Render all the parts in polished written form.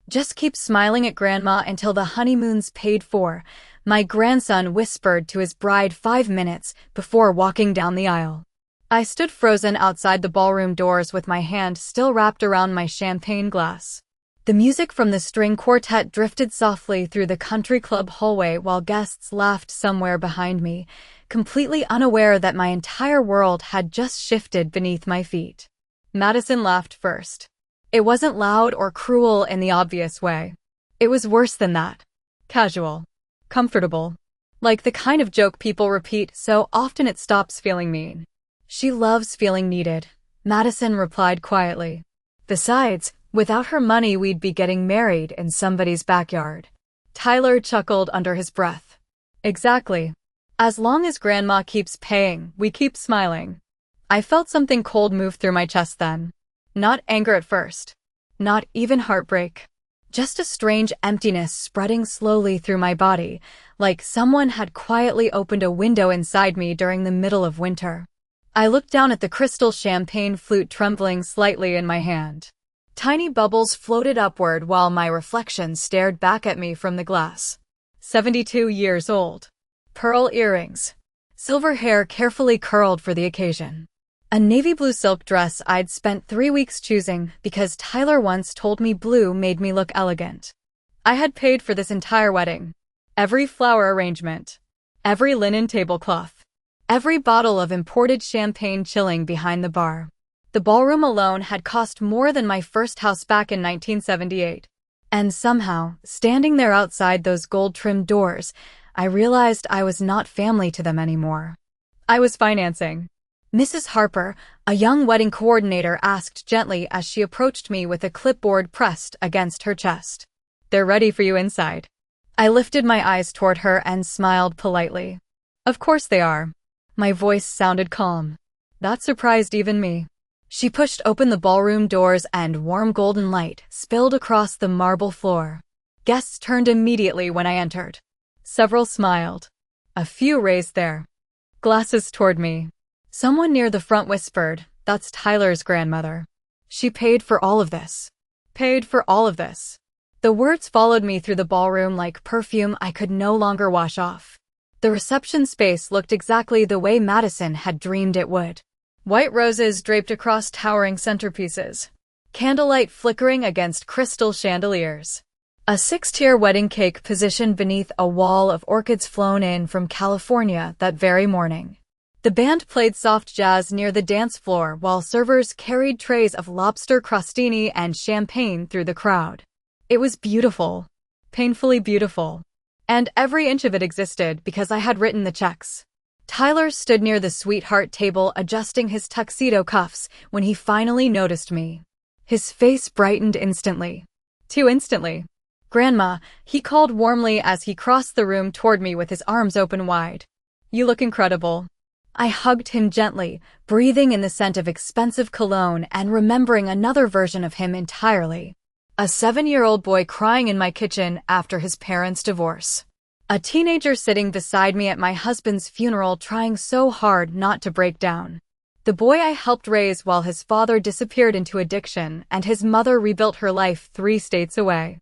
Just keep smiling at Grandma until the honeymoon's paid for, my grandson whispered to his bride 5 minutes before walking down the aisle. I stood frozen outside the ballroom doors with my hand still wrapped around my champagne glass. The music from the string quartet drifted softly through the country club hallway while guests laughed somewhere behind me, completely unaware that my entire world had just shifted beneath my feet. Madison laughed first. It wasn't loud or cruel in the obvious way. It was worse than that. Casual. Comfortable. Like the kind of joke people repeat so often it stops feeling mean. She loves feeling needed, Madison replied quietly. Besides, without her money we'd be getting married in somebody's backyard. Tyler chuckled under his breath. Exactly. As long as Grandma keeps paying, we keep smiling. I felt something cold move through my chest then. Not anger at first. Not even heartbreak. Just a strange emptiness spreading slowly through my body, like someone had quietly opened a window inside me during the middle of winter. I looked down at the crystal champagne flute trembling slightly in my hand. Tiny bubbles floated upward while my reflection stared back at me from the glass. 72 years old. Pearl earrings. Silver hair carefully curled for the occasion. A navy blue silk dress I'd spent 3 weeks choosing because Tyler once told me blue made me look elegant. I had paid for this entire wedding. Every flower arrangement. Every linen tablecloth. Every bottle of imported champagne chilling behind the bar. The ballroom alone had cost more than my first house back in 1978. And somehow, standing there outside those gold-trimmed doors, I realized I was not family to them anymore. I was financing. Mrs. Harper, a young wedding coordinator, asked gently as she approached me with a clipboard pressed against her chest. They're ready for you inside. I lifted my eyes toward her and smiled politely. Of course they are. My voice sounded calm. That surprised even me. She pushed open the ballroom doors and warm golden light spilled across the marble floor. Guests turned immediately when I entered. Several smiled. A few raised their glasses toward me. Someone near the front whispered, "That's Tyler's grandmother. She paid for all of this. Paid for all of this." The words followed me through the ballroom like perfume I could no longer wash off. The reception space looked exactly the way Madison had dreamed it would. White roses draped across towering centerpieces. Candlelight flickering against crystal chandeliers. A 6-tier wedding cake positioned beneath a wall of orchids flown in from California that very morning. The band played soft jazz near the dance floor while servers carried trays of lobster crostini and champagne through the crowd. It was beautiful. Painfully beautiful. And every inch of it existed because I had written the checks. Tyler stood near the sweetheart table adjusting his tuxedo cuffs when he finally noticed me. His face brightened instantly. Too instantly. "Grandma," he called warmly as he crossed the room toward me with his arms open wide. "You look incredible." I hugged him gently, breathing in the scent of expensive cologne and remembering another version of him entirely. A 7-year-old boy crying in my kitchen after his parents' divorce. A teenager sitting beside me at my husband's funeral trying so hard not to break down. The boy I helped raise while his father disappeared into addiction and his mother rebuilt her life 3 states away.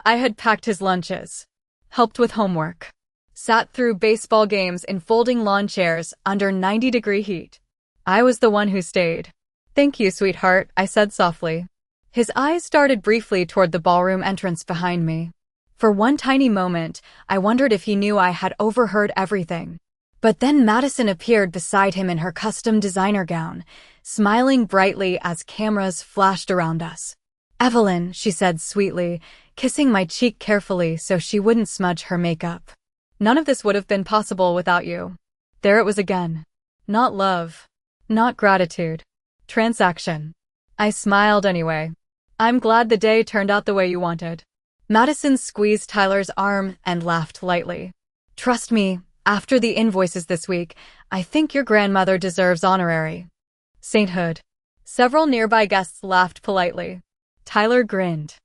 I had packed his lunches. Helped with homework. Sat through baseball games in folding lawn chairs under 90-degree heat. I was the one who stayed. "Thank you, sweetheart," I said softly. His eyes darted briefly toward the ballroom entrance behind me. For one tiny moment, I wondered if he knew I had overheard everything. But then Madison appeared beside him in her custom designer gown, smiling brightly as cameras flashed around us. "Evelyn," she said sweetly, kissing my cheek carefully so she wouldn't smudge her makeup. "None of this would have been possible without you." There it was again. Not love. Not gratitude. Transaction. I smiled anyway. "I'm glad the day turned out the way you wanted." Madison squeezed Tyler's arm and laughed lightly. "Trust me, after the invoices this week, I think your grandmother deserves honorary sainthood." Several nearby guests laughed politely. Tyler grinned.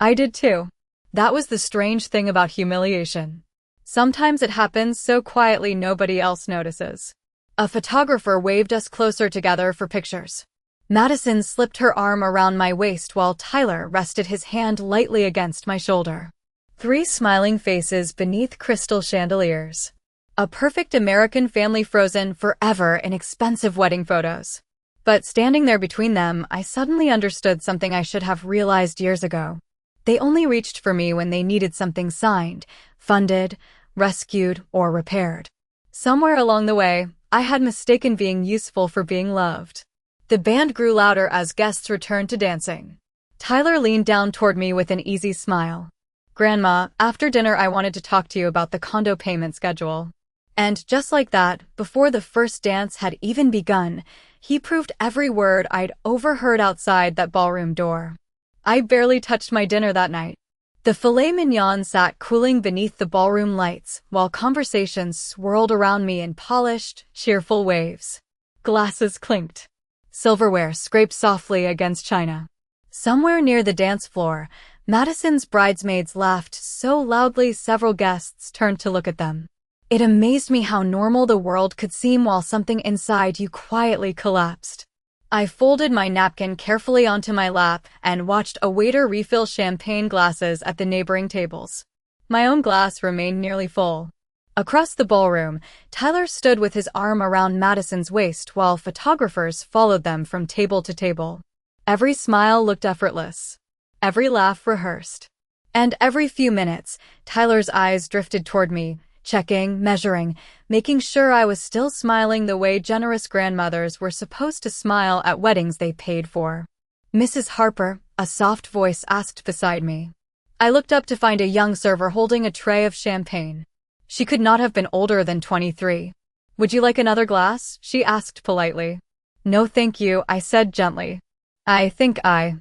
I did too. That was the strange thing about humiliation. Sometimes it happens so quietly nobody else notices. A photographer waved us closer together for pictures. Madison slipped her arm around my waist while Tyler rested his hand lightly against my shoulder. 3 smiling faces beneath crystal chandeliers. A perfect American family frozen forever in expensive wedding photos. But standing there between them, I suddenly understood something I should have realized years ago. They only reached for me when they needed something signed, funded, rescued, or repaired. Somewhere along the way, I had mistaken being useful for being loved. The band grew louder as guests returned to dancing. Tyler leaned down toward me with an easy smile. "Grandma, after dinner I wanted to talk to you about the condo payment schedule." And just like that, before the first dance had even begun, he proved every word I'd overheard outside that ballroom door. I barely touched my dinner that night. The filet mignon sat cooling beneath the ballroom lights, while conversations swirled around me in polished, cheerful waves. Glasses clinked. Silverware scraped softly against china. Somewhere near the dance floor, Madison's bridesmaids laughed so loudly several guests turned to look at them. It amazed me how normal the world could seem while something inside you quietly collapsed. I folded my napkin carefully onto my lap and watched a waiter refill champagne glasses at the neighboring tables. My own glass remained nearly full. Across the ballroom, Tyler stood with his arm around Madison's waist while photographers followed them from table to table. Every smile looked effortless. Every laugh rehearsed. And every few minutes, Tyler's eyes drifted toward me, checking, measuring, making sure I was still smiling the way generous grandmothers were supposed to smile at weddings they paid for. "Mrs. Harper," a soft voice asked beside me. I looked up to find a young server holding a tray of champagne. She could not have been older than 23. "Would you like another glass?" she asked politely. "No thank you," I said gently. "I think I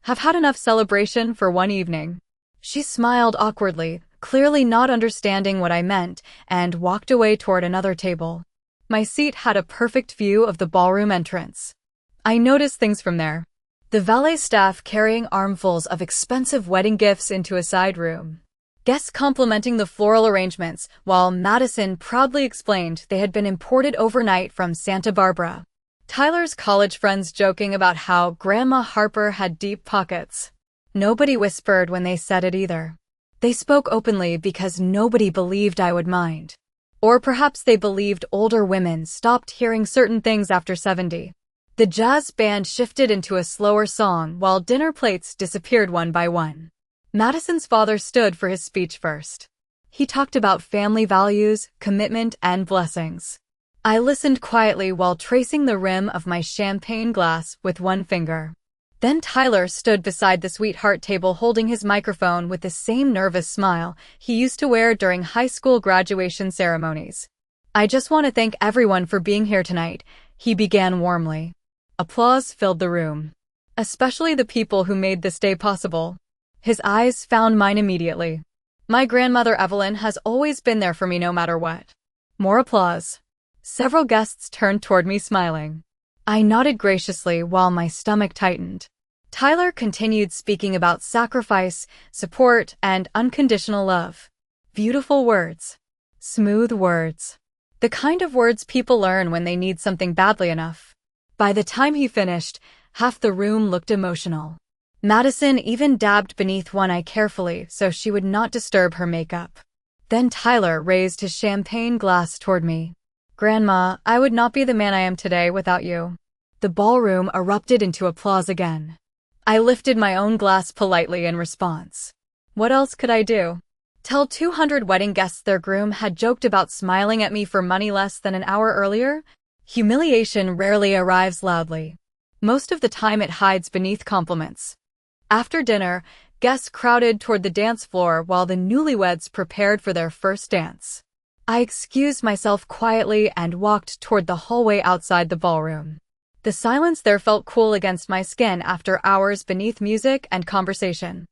have had enough celebration for one evening." She smiled awkwardly, clearly not understanding what I meant, and walked away toward another table. My seat had a perfect view of the ballroom entrance. I noticed things from there. The valet staff carrying armfuls of expensive wedding gifts into a side room. Guests complimenting the floral arrangements, while Madison proudly explained they had been imported overnight from Santa Barbara. Tyler's college friends joking about how Grandma Harper had deep pockets. Nobody whispered when they said it either. They spoke openly because nobody believed I would mind. Or perhaps they believed older women stopped hearing certain things after 70. The jazz band shifted into a slower song while dinner plates disappeared one by one. Madison's father stood for his speech first. He talked about family values, commitment, and blessings. I listened quietly while tracing the rim of my champagne glass with one finger. Then Tyler stood beside the sweetheart table holding his microphone with the same nervous smile he used to wear during high school graduation ceremonies. "I just want to thank everyone for being here tonight," he began warmly. Applause filled the room. Especially the people who made this day possible. His eyes found mine immediately. "My grandmother Evelyn has always been there for me no matter what." More applause. Several guests turned toward me smiling. I nodded graciously while my stomach tightened. Tyler continued speaking about sacrifice, support, and unconditional love. Beautiful words. Smooth words. The kind of words people learn when they need something badly enough. By the time he finished, half the room looked emotional. Madison even dabbed beneath one eye carefully so she would not disturb her makeup. Then Tyler raised his champagne glass toward me. "Grandma, I would not be the man I am today without you." The ballroom erupted into applause again. I lifted my own glass politely in response. What else could I do? Tell 200 wedding guests their groom had joked about smiling at me for money less than an hour earlier? Humiliation rarely arrives loudly. Most of the time it hides beneath compliments. After dinner, guests crowded toward the dance floor while the newlyweds prepared for their first dance. I excused myself quietly and walked toward the hallway outside the ballroom. The silence there felt cool against my skin after hours beneath music and conversation.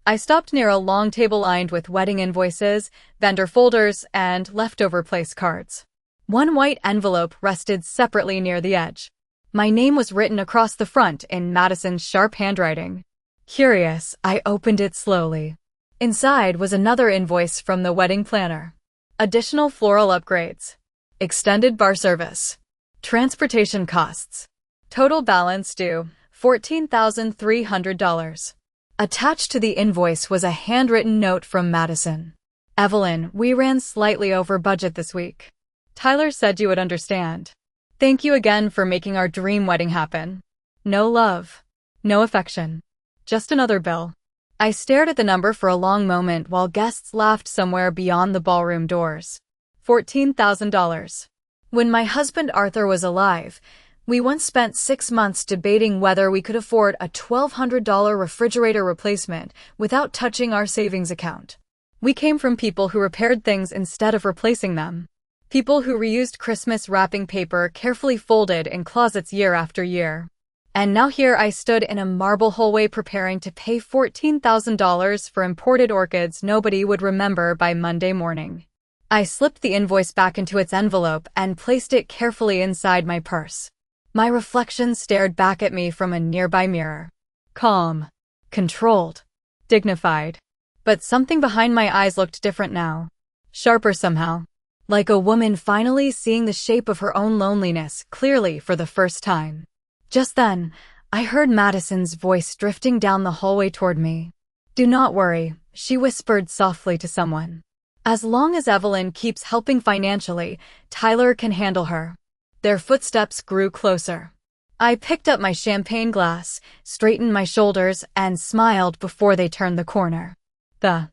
I stopped near a long table lined with wedding invoices, vendor folders, and leftover place cards. One white envelope rested separately near the edge. My name was written across the front in Madison's sharp handwriting. Curious, I opened it slowly. Inside was another invoice from the wedding planner. Additional floral upgrades. Extended bar service. Transportation costs. Total balance due, $14,300. Attached to the invoice was a handwritten note from Madison. Evelyn, we ran slightly over budget this week. Tyler said you would understand. Thank you again for making our dream wedding happen. No love. No affection. Just another bill. I stared at the number for a long moment while guests laughed somewhere beyond the ballroom doors. $14,000. When my husband Arthur was alive, we once spent 6 months debating whether we could afford a $1,200 refrigerator replacement without touching our savings account. We came from people who repaired things instead of replacing them. People who reused Christmas wrapping paper carefully folded in closets year after year. And now here I stood in a marble hallway preparing to pay $14,000 for imported orchids nobody would remember by Monday morning. I slipped the invoice back into its envelope and placed it carefully inside my purse. My reflection stared back at me from a nearby mirror. Calm. Controlled. Dignified. But something behind my eyes looked different now. Sharper somehow. Like a woman finally seeing the shape of her own loneliness clearly for the first time. Just then, I heard Madison's voice drifting down the hallway toward me. Do not worry, she whispered softly to someone. As long as Evelyn keeps helping financially, Tyler can handle her. Their footsteps grew closer. I picked up my champagne glass, straightened my shoulders, and smiled before they turned the corner. The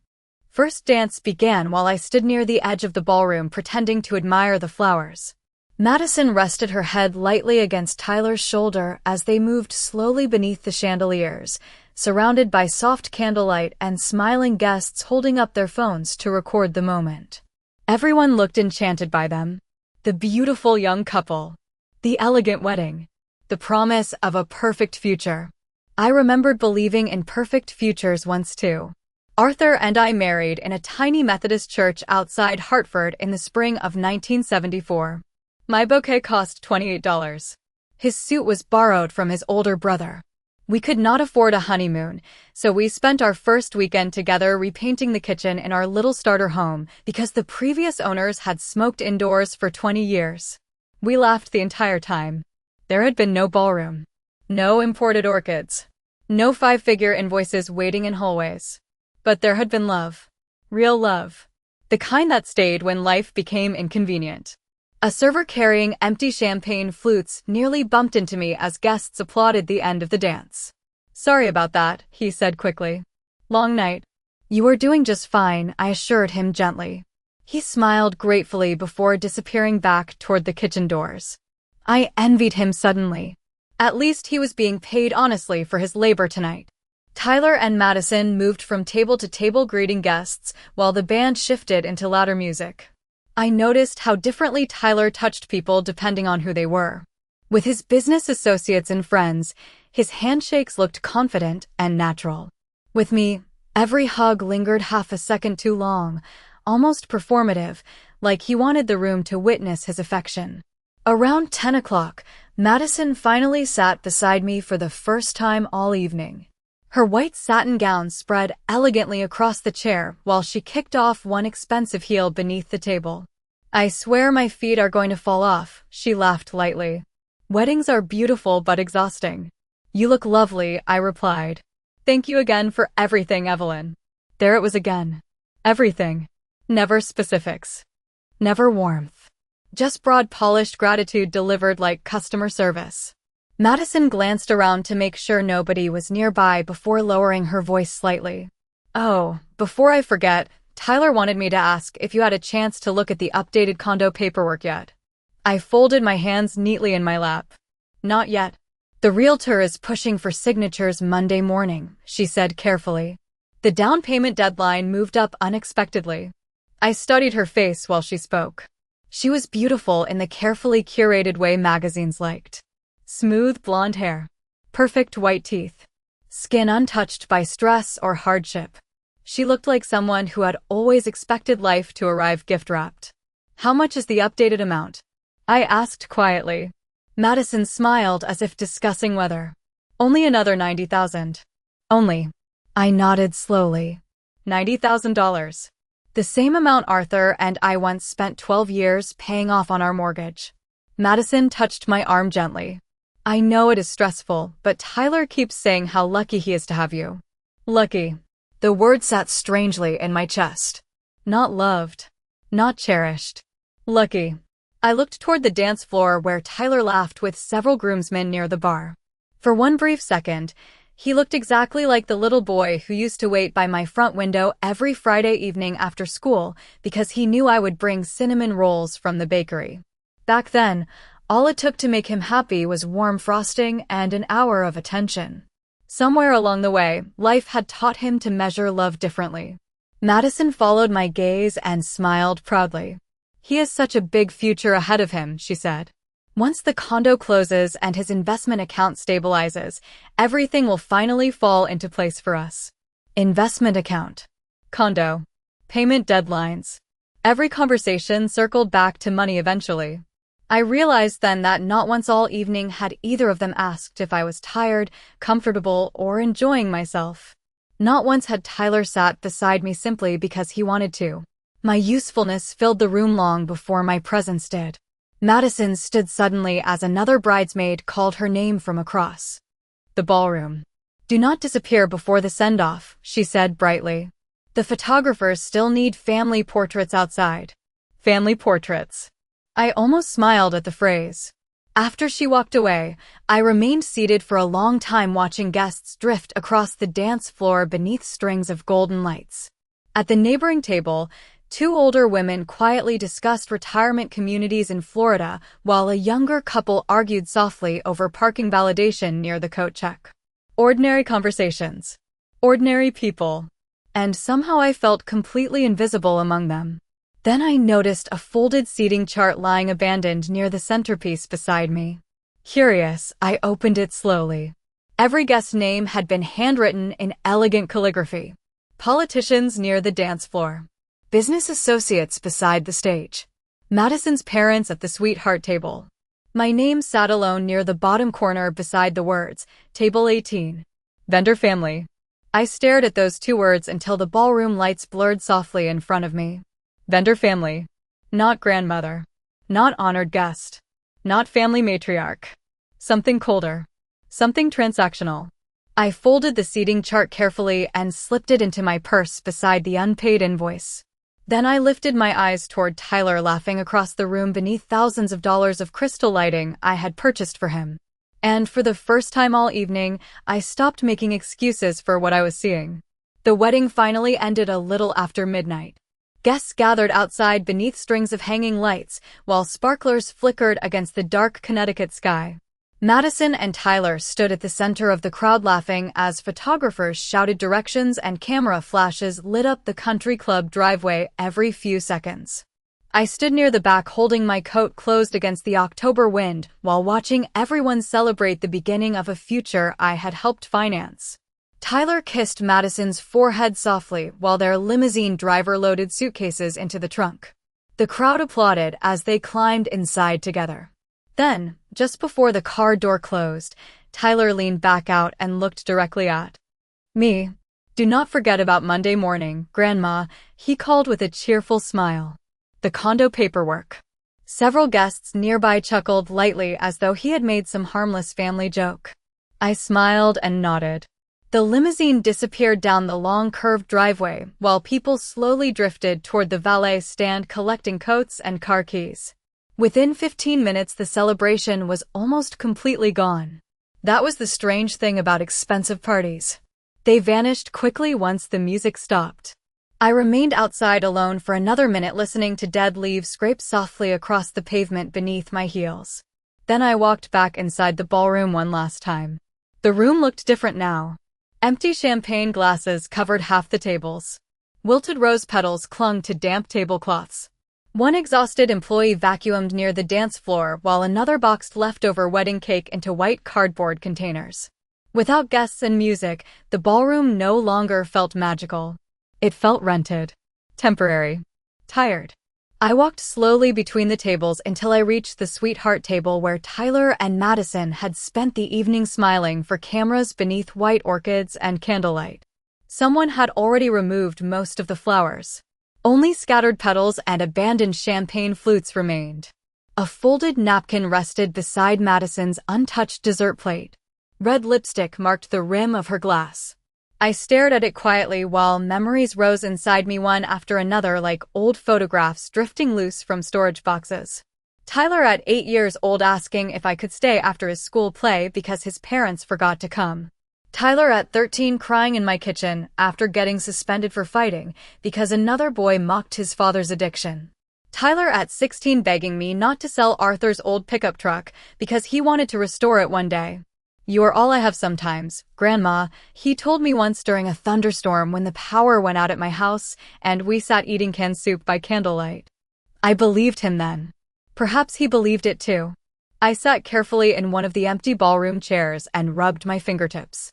first dance began while I stood near the edge of the ballroom pretending to admire the flowers. Madison rested her head lightly against Tyler's shoulder as they moved slowly beneath the chandeliers, surrounded by soft candlelight and smiling guests holding up their phones to record the moment. Everyone looked enchanted by them. The beautiful young couple. The elegant wedding. The promise of a perfect future. I remembered believing in perfect futures once too. Arthur and I married in a tiny Methodist church outside Hartford in the spring of 1974. My bouquet cost $28. His suit was borrowed from his older brother. We could not afford a honeymoon, so we spent our first weekend together repainting the kitchen in our little starter home because the previous owners had smoked indoors for 20 years. We laughed the entire time. There had been no ballroom. No imported orchids. No 5-figure invoices waiting in hallways. But there had been love. Real love. The kind that stayed when life became inconvenient. A server carrying empty champagne flutes nearly bumped into me as guests applauded the end of the dance. Sorry about that, he said quickly. Long night. You are doing just fine, I assured him gently. He smiled gratefully before disappearing back toward the kitchen doors. I envied him suddenly. At least he was being paid honestly for his labor tonight. Tyler and Madison moved from table to table greeting guests while the band shifted into louder music. I noticed how differently Tyler touched people depending on who they were. With his business associates and friends, his handshakes looked confident and natural. With me, every hug lingered half a second too long, almost performative, like he wanted the room to witness his affection. Around 10 o'clock, Madison finally sat beside me for the first time all evening. Her white satin gown spread elegantly across the chair while she kicked off one expensive heel beneath the table. I swear my feet are going to fall off, she laughed lightly. Weddings are beautiful but exhausting. You look lovely, I replied. Thank you again for everything, Evelyn. There it was again. Everything. Never specifics. Never warmth. Just broad polished gratitude delivered like customer service. Madison glanced around to make sure nobody was nearby before lowering her voice slightly. Oh, before I forget, Tyler wanted me to ask if you had a chance to look at the updated condo paperwork yet. I folded my hands neatly in my lap. Not yet. The realtor is pushing for signatures Monday morning, she said carefully. The down payment deadline moved up unexpectedly. I studied her face while she spoke. She was beautiful in the carefully curated way magazines liked. Smooth blonde hair. Perfect white teeth. Skin untouched by stress or hardship. She looked like someone who had always expected life to arrive gift-wrapped. How much is the updated amount? I asked quietly. Madison smiled as if discussing weather. Only another $90,000. Only. I nodded slowly. $90,000. The same amount Arthur and I once spent 12 years paying off on our mortgage. Madison touched my arm gently. I know it is stressful, but Tyler keeps saying how lucky he is to have you. Lucky. The word sat strangely in my chest. Not loved. Not cherished. Lucky. I looked toward the dance floor where Tyler laughed with several groomsmen near the bar. For one brief second, he looked exactly like the little boy who used to wait by my front window every Friday evening after school because he knew I would bring cinnamon rolls from the bakery. Back then, all it took to make him happy was warm frosting and an hour of attention. Somewhere along the way, life had taught him to measure love differently. Madison followed my gaze and smiled proudly. He has such a big future ahead of him, she said. Once the condo closes and his investment account stabilizes, everything will finally fall into place for us. Investment account. Condo. Payment deadlines. Every conversation circled back to money eventually. I realized then that not once all evening had either of them asked if I was tired, comfortable, or enjoying myself. Not once had Tyler sat beside me simply because he wanted to. My usefulness filled the room long before my presence did. Madison stood suddenly as another bridesmaid called her name from across the ballroom. "Do not disappear before the send-off," she said brightly. "The photographers still need family portraits outside." Family portraits. I almost smiled at the phrase. After she walked away, I remained seated for a long time watching guests drift across the dance floor beneath strings of golden lights. At the neighboring table, two older women quietly discussed retirement communities in Florida, while a younger couple argued softly over parking validation near the coat check. Ordinary conversations. Ordinary people. And somehow I felt completely invisible among them. Then I noticed a folded seating chart lying abandoned near the centerpiece beside me. Curious, I opened it slowly. Every guest's name had been handwritten in elegant calligraphy. Politicians near the dance floor. Business associates beside the stage. Madison's parents at the sweetheart table. My name sat alone near the bottom corner beside the words, Table 18. Vendor family. I stared at those two words until the ballroom lights blurred softly in front of me. Vendor family. Not grandmother. Not honored guest. Not family matriarch. Something colder. Something transactional. I folded the seating chart carefully and slipped it into my purse beside the unpaid invoice. Then I lifted my eyes toward Tyler laughing across the room beneath thousands of dollars of crystal lighting I had purchased for him. And for the first time all evening, I stopped making excuses for what I was seeing. The wedding finally ended a little after midnight. Guests gathered outside beneath strings of hanging lights, while sparklers flickered against the dark Connecticut sky. Madison and Tyler stood at the center of the crowd laughing as photographers shouted directions and camera flashes lit up the country club driveway every few seconds. I stood near the back holding my coat closed against the October wind while watching everyone celebrate the beginning of a future I had helped finance. Tyler kissed Madison's forehead softly while their limousine driver loaded suitcases into the trunk. The crowd applauded as they climbed inside together. Then, just before the car door closed, Tyler leaned back out and looked directly at me. "Do not forget about Monday morning, Grandma," he called with a cheerful smile. "The condo paperwork." Several guests nearby chuckled lightly as though he had made some harmless family joke. I smiled and nodded. The limousine disappeared down the long curved driveway while people slowly drifted toward the valet stand collecting coats and car keys. Within 15 minutes the celebration was almost completely gone. That was the strange thing about expensive parties. They vanished quickly once the music stopped. I remained outside alone for another minute listening to dead leaves scrape softly across the pavement beneath my heels. Then I walked back inside the ballroom one last time. The room looked different now. Empty champagne glasses covered half the tables. Wilted rose petals clung to damp tablecloths. One exhausted employee vacuumed near the dance floor while another boxed leftover wedding cake into white cardboard containers. Without guests and music, the ballroom no longer felt magical. It felt rented. Temporary. Tired. I walked slowly between the tables until I reached the sweetheart table where Tyler and Madison had spent the evening smiling for cameras beneath white orchids and candlelight. Someone had already removed most of the flowers. Only scattered petals and abandoned champagne flutes remained. A folded napkin rested beside Madison's untouched dessert plate. Red lipstick marked the rim of her glass. I stared at it quietly while memories rose inside me one after another like old photographs drifting loose from storage boxes. Tyler at 8 years old asking if I could stay after his school play because his parents forgot to come. Tyler at 13 crying in my kitchen after getting suspended for fighting because another boy mocked his father's addiction. Tyler at 16 begging me not to sell Arthur's old pickup truck because he wanted to restore it one day. "You are all I have sometimes, Grandma," he told me once during a thunderstorm when the power went out at my house and we sat eating canned soup by candlelight. I believed him then. Perhaps he believed it too. I sat carefully in one of the empty ballroom chairs and rubbed my fingertips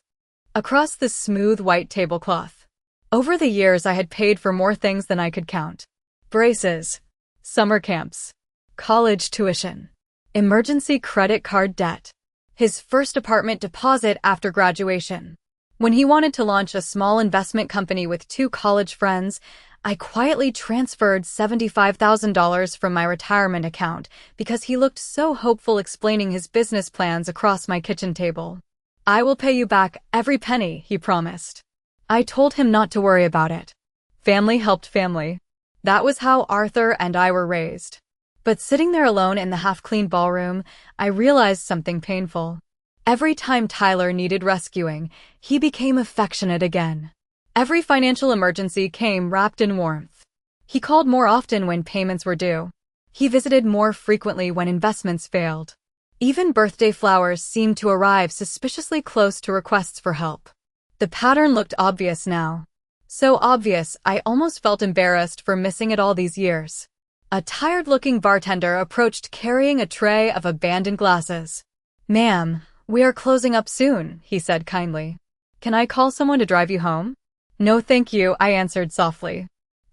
across the smooth white tablecloth. Over the years I had paid for more things than I could count. Braces, summer camps, college tuition, emergency credit card debt, his first apartment deposit after graduation. When he wanted to launch a small investment company with 2 college friends, I quietly transferred $75,000 from my retirement account because he looked so hopeful explaining his business plans across my kitchen table. "I will pay you back every penny," he promised. I told him not to worry about it. Family helped family. That was how Arthur and I were raised. But sitting there alone in the half-clean ballroom, I realized something painful. Every time Tyler needed rescuing, he became affectionate again. Every financial emergency came wrapped in warmth. He called more often when payments were due. He visited more frequently when investments failed. Even birthday flowers seemed to arrive suspiciously close to requests for help. The pattern looked obvious now. So obvious, I almost felt embarrassed for missing it all these years. A tired-looking bartender approached carrying a tray of abandoned glasses. "Ma'am, we are closing up soon," he said kindly. "Can I call someone to drive you home?" "No thank you," I answered softly.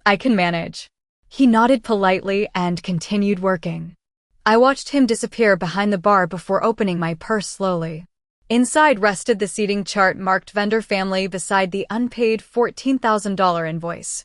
"I can manage." He nodded politely and continued working. I watched him disappear behind the bar before opening my purse slowly. Inside rested the seating chart marked vendor family beside the unpaid $14,000 invoice.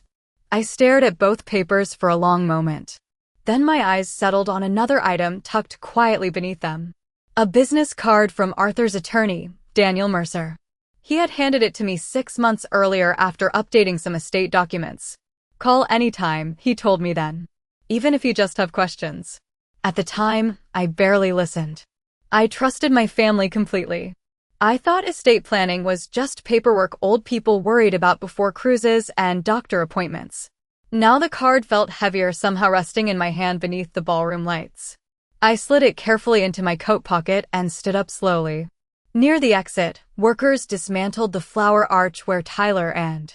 I stared at both papers for a long moment. Then my eyes settled on another item tucked quietly beneath them. A business card from Arthur's attorney, Daniel Mercer. He had handed it to me 6 months earlier after updating some estate documents. "Call anytime," he told me then. "Even if you just have questions." At the time, I barely listened. I trusted my family completely. I thought estate planning was just paperwork old people worried about before cruises and doctor appointments. Now the card felt heavier, somehow resting in my hand beneath the ballroom lights. I slid it carefully into my coat pocket and stood up slowly. Near the exit, workers dismantled the flower arch where Tyler and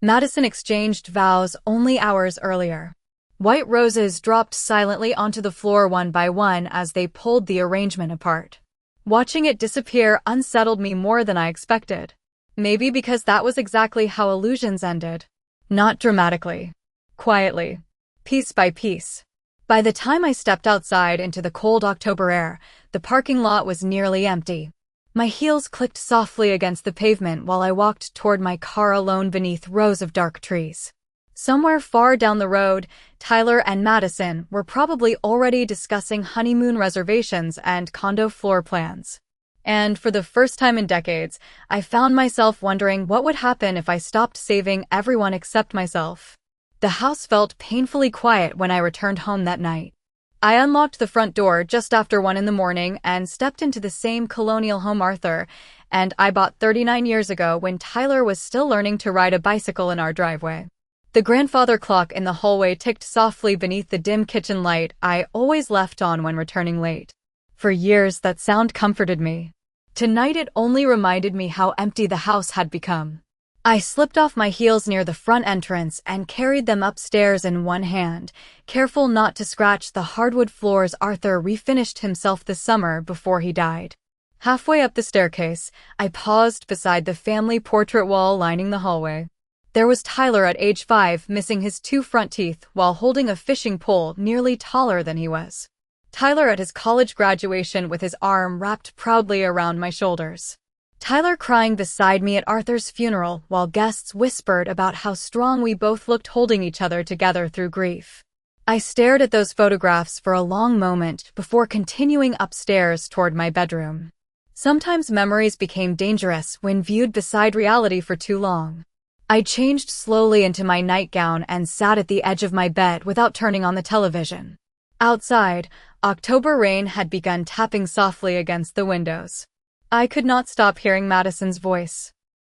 Madison exchanged vows only hours earlier. White roses dropped silently onto the floor one by one as they pulled the arrangement apart. Watching it disappear unsettled me more than I expected. Maybe because that was exactly how illusions ended. Not dramatically. Quietly. Piece by piece. By the time I stepped outside into the cold October air, the parking lot was nearly empty. My heels clicked softly against the pavement while I walked toward my car alone beneath rows of dark trees. Somewhere far down the road, Tyler and Madison were probably already discussing honeymoon reservations and condo floor plans. And for the first time in decades, I found myself wondering what would happen if I stopped saving everyone except myself. The house felt painfully quiet when I returned home that night. I unlocked the front door just after 1 in the morning and stepped into the same colonial home Arthur and I bought 39 years ago when Tyler was still learning to ride a bicycle in our driveway. The grandfather clock in the hallway ticked softly beneath the dim kitchen light I always left on when returning late. For years that sound comforted me. Tonight it only reminded me how empty the house had become. I slipped off my heels near the front entrance and carried them upstairs in one hand, careful not to scratch the hardwood floors Arthur refinished himself this summer before he died. Halfway up the staircase, I paused beside the family portrait wall lining the hallway. There was Tyler at age 5 missing his 2 front teeth while holding a fishing pole nearly taller than he was. Tyler at his college graduation with his arm wrapped proudly around my shoulders. Tyler crying beside me at Arthur's funeral while guests whispered about how strong we both looked holding each other together through grief. I stared at those photographs for a long moment before continuing upstairs toward my bedroom. Sometimes memories became dangerous when viewed beside reality for too long. I changed slowly into my nightgown and sat at the edge of my bed without turning on the television. Outside, October rain had begun tapping softly against the windows. I could not stop hearing Madison's voice,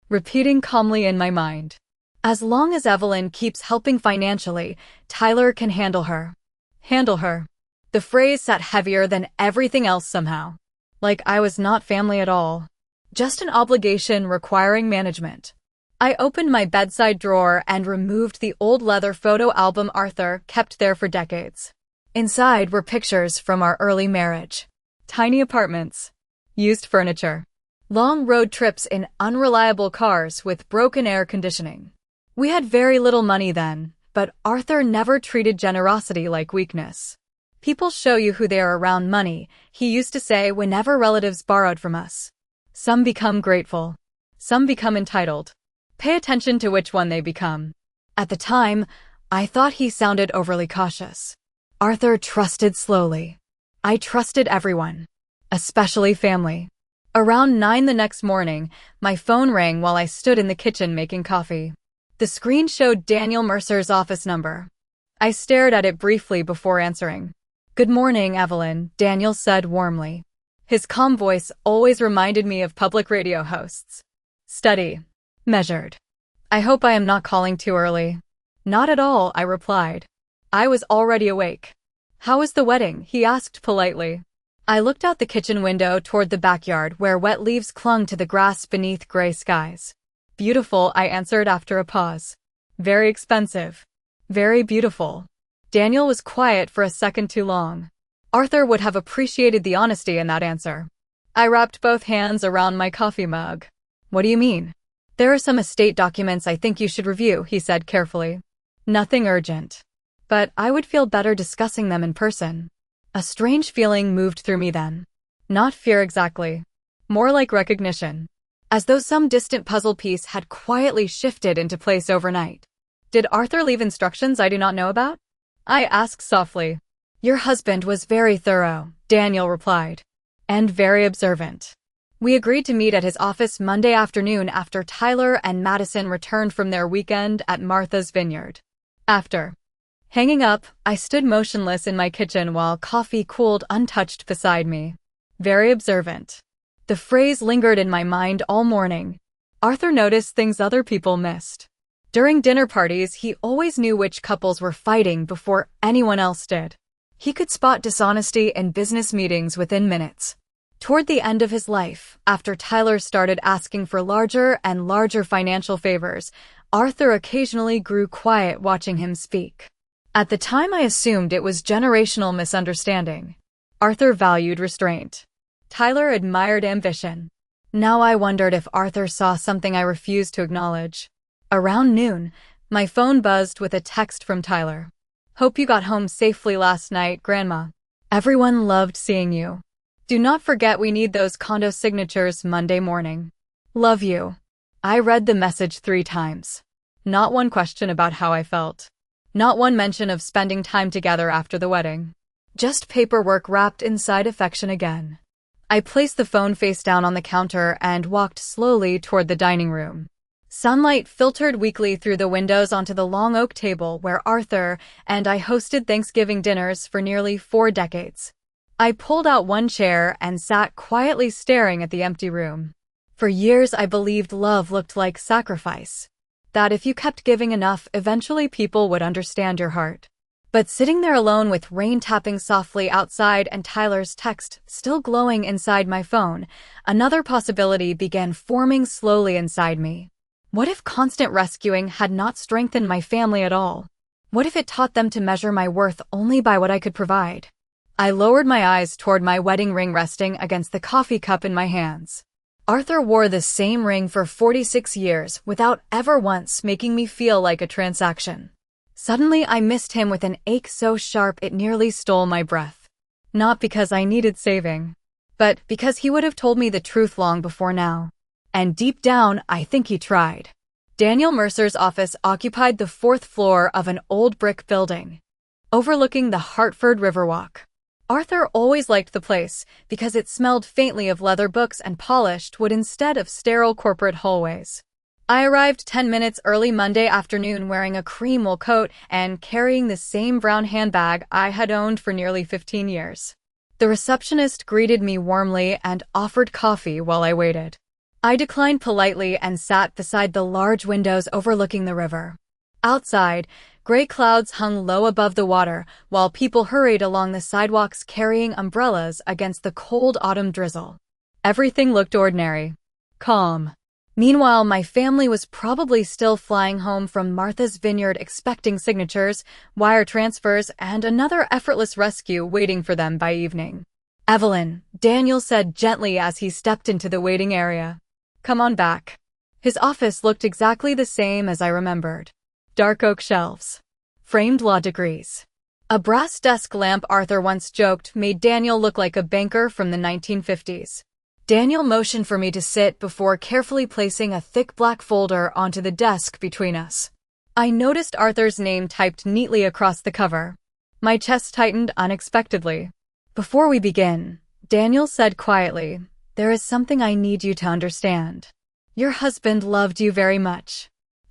repeating calmly in my mind, "As long as Evelyn keeps helping financially, Tyler can handle her." Handle her. The phrase sat heavier than everything else somehow. Like I was not family at all. Just an obligation requiring management. I opened my bedside drawer and removed the old leather photo album Arthur kept there for decades. Inside were pictures from our early marriage. Tiny apartments. Used furniture. Long road trips in unreliable cars with broken air conditioning. We had very little money then, but Arthur never treated generosity like weakness. "People show you who they are around money," he used to say whenever relatives borrowed from us. "Some become grateful. Some become entitled. Pay attention to which one they become." At the time, I thought he sounded overly cautious. Arthur trusted slowly. I trusted everyone, especially family. Around 9 the next morning, my phone rang while I stood in the kitchen making coffee. The screen showed Daniel Mercer's office number. I stared at it briefly before answering. "Good morning, Evelyn," Daniel said warmly. His calm voice always reminded me of public radio hosts. Steady. Measured. "I hope I am not calling too early." "Not at all," I replied. I was already awake. "How was the wedding?" he asked politely. I looked out the kitchen window toward the backyard where wet leaves clung to the grass beneath gray skies. "Beautiful," I answered after a pause. "Very expensive." "Very beautiful." Daniel was quiet for a second too long. Arthur would have appreciated the honesty in that answer. I wrapped both hands around my coffee mug. "What do you mean?" "There are some estate documents I think you should review," he said carefully. "Nothing urgent. But I would feel better discussing them in person." A strange feeling moved through me then. Not fear exactly. More like recognition. As though some distant puzzle piece had quietly shifted into place overnight. "Did Arthur leave instructions I do not know about?" I asked softly. "Your husband was very thorough," Daniel replied. "And very observant." We agreed to meet at his office Monday afternoon after Tyler and Madison returned from their weekend at Martha's Vineyard. After hanging up, I stood motionless in my kitchen while coffee cooled untouched beside me. Very observant. The phrase lingered in my mind all morning. Arthur noticed things other people missed. During dinner parties, he always knew which couples were fighting before anyone else did. He could spot dishonesty in business meetings within minutes. Toward the end of his life, after Tyler started asking for larger and larger financial favors, Arthur occasionally grew quiet watching him speak. At the time I assumed it was generational misunderstanding. Arthur valued restraint. Tyler admired ambition. Now I wondered if Arthur saw something I refused to acknowledge. Around noon, my phone buzzed with a text from Tyler. "Hope you got home safely last night, Grandma. Everyone loved seeing you. Do not forget we need those condo signatures Monday morning. Love you." I read the message 3 times. Not one question about how I felt. Not one mention of spending time together after the wedding. Just paperwork wrapped inside affection again. I placed the phone face down on the counter and walked slowly toward the dining room. Sunlight filtered weakly through the windows onto the long oak table where Arthur and I hosted Thanksgiving dinners for nearly 4 decades. I pulled out one chair and sat quietly staring at the empty room. For years I believed love looked like sacrifice. That if you kept giving enough, eventually people would understand your heart. But sitting there alone with rain tapping softly outside and Tyler's text still glowing inside my phone, another possibility began forming slowly inside me. What if constant rescuing had not strengthened my family at all? What if it taught them to measure my worth only by what I could provide? I lowered my eyes toward my wedding ring resting against the coffee cup in my hands. Arthur wore the same ring for 46 years without ever once making me feel like a transaction. Suddenly, I missed him with an ache so sharp it nearly stole my breath. Not because I needed saving, but because he would have told me the truth long before now. And deep down, I think he tried. Daniel Mercer's office occupied the 4th floor of an old brick building. overlooking the Hartford Riverwalk. Arthur always liked the place because it smelled faintly of leather books and polished wood instead of sterile corporate hallways. I arrived 10 minutes early Monday afternoon wearing a cream wool coat and carrying the same brown handbag I had owned for nearly 15 years. The receptionist greeted me warmly and offered coffee while I waited. I declined politely and sat beside the large windows overlooking the river. Outside, gray clouds hung low above the water, while people hurried along the sidewalks carrying umbrellas against the cold autumn drizzle. Everything looked ordinary, calm. Meanwhile, my family was probably still flying home from Martha's Vineyard expecting signatures, wire transfers, and another effortless rescue waiting for them by evening. "Evelyn," Daniel said gently as he stepped into the waiting area. "Come on back." His office looked exactly the same as I remembered. Dark oak shelves. Framed law degrees. A brass desk lamp Arthur once joked made Daniel look like a banker from the 1950s. Daniel motioned for me to sit before carefully placing a thick black folder onto the desk between us. I noticed Arthur's name typed neatly across the cover. My chest tightened unexpectedly. "Before we begin," Daniel said quietly, "there is something I need you to understand. Your husband loved you very much.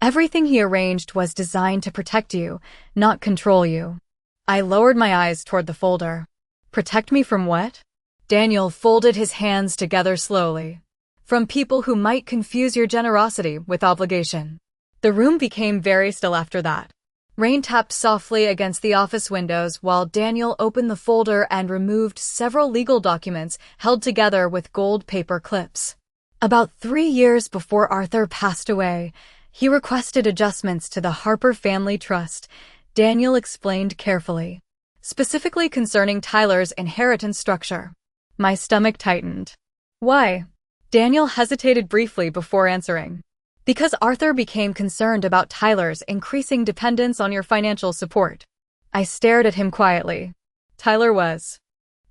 Everything he arranged was designed to protect you, not control you." I lowered my eyes toward the folder. "Protect me from what?" Daniel folded his hands together slowly. "From people who might confuse your generosity with obligation." The room became very still after that. Rain tapped softly against the office windows while Daniel opened the folder and removed several legal documents held together with gold paper clips. About 3 years before Arthur passed away, he requested adjustments to the Harper Family Trust, Daniel explained carefully, specifically concerning Tyler's inheritance structure. My stomach tightened. "Why?" Daniel hesitated briefly before answering. "Because Arthur became concerned about Tyler's increasing dependence on your financial support." I stared at him quietly. "Tyler was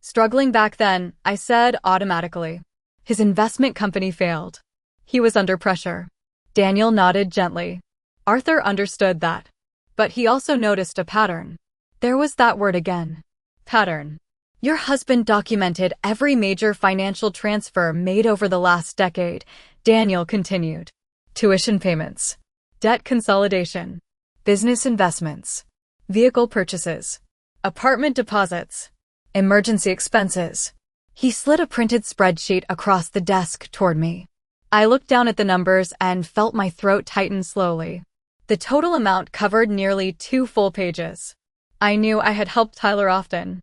struggling back then," I said automatically. "His investment company failed. He was under pressure." Daniel nodded gently. Arthur understood that. But he also noticed a pattern. There was that word again. Pattern. "Your husband documented every major financial transfer made over the last decade," Daniel continued. "Tuition payments, debt consolidation, business investments, vehicle purchases, apartment deposits, emergency expenses." He slid a printed spreadsheet across the desk toward me. I looked down at the numbers and felt my throat tighten slowly. The total amount covered nearly 2 full pages. I knew I had helped Tyler often.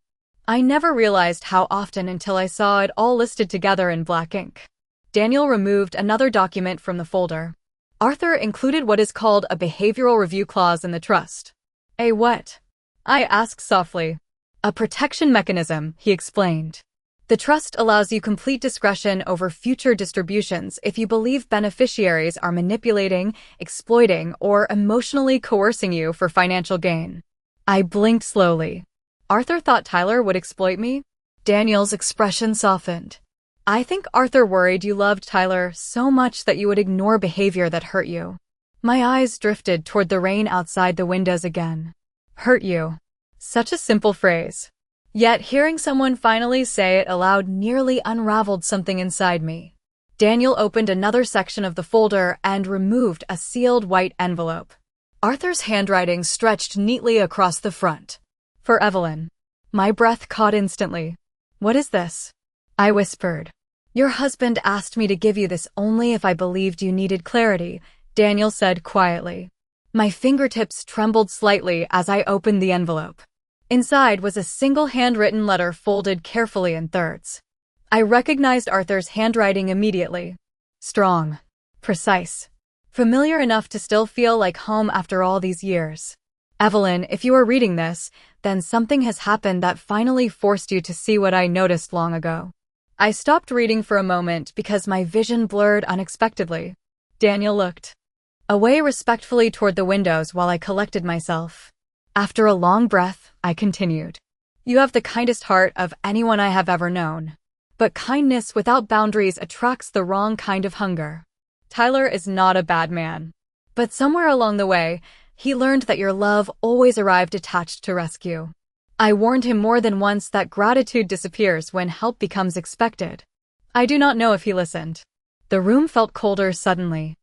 I never realized how often until I saw it all listed together in black ink. Daniel removed another document from the folder. Arthur included what is called a behavioral review clause in the trust. "A what?" I asked softly. "A protection mechanism," he explained. "The trust allows you complete discretion over future distributions if you believe beneficiaries are manipulating, exploiting, or emotionally coercing you for financial gain." I blinked slowly. Arthur thought Tyler would exploit me? Daniel's expression softened. "I think Arthur worried you loved Tyler so much that you would ignore behavior that hurt you." My eyes drifted toward the rain outside the windows again. Hurt you. Such a simple phrase. Yet hearing someone finally say it aloud nearly unraveled something inside me. Daniel opened another section of the folder and removed a sealed white envelope. Arthur's handwriting stretched neatly across the front. "For Evelyn." My breath caught instantly. "What is this?" I whispered. "Your husband asked me to give you this only if I believed you needed clarity," Daniel said quietly. My fingertips trembled slightly as I opened the envelope. Inside was a single handwritten letter folded carefully in thirds. I recognized Arthur's handwriting immediately. Strong. Precise. Familiar enough to still feel like home after all these years. "Evelyn, if you are reading this, then something has happened that finally forced you to see what I noticed long ago." I stopped reading for a moment because my vision blurred unexpectedly. Daniel looked away respectfully toward the windows while I collected myself. After a long breath, I continued. "You have the kindest heart of anyone I have ever known. But kindness without boundaries attracts the wrong kind of hunger. Tyler is not a bad man. But somewhere along the way, he learned that your love always arrived attached to rescue. I warned him more than once that gratitude disappears when help becomes expected. I do not know if he listened. The room felt colder suddenly.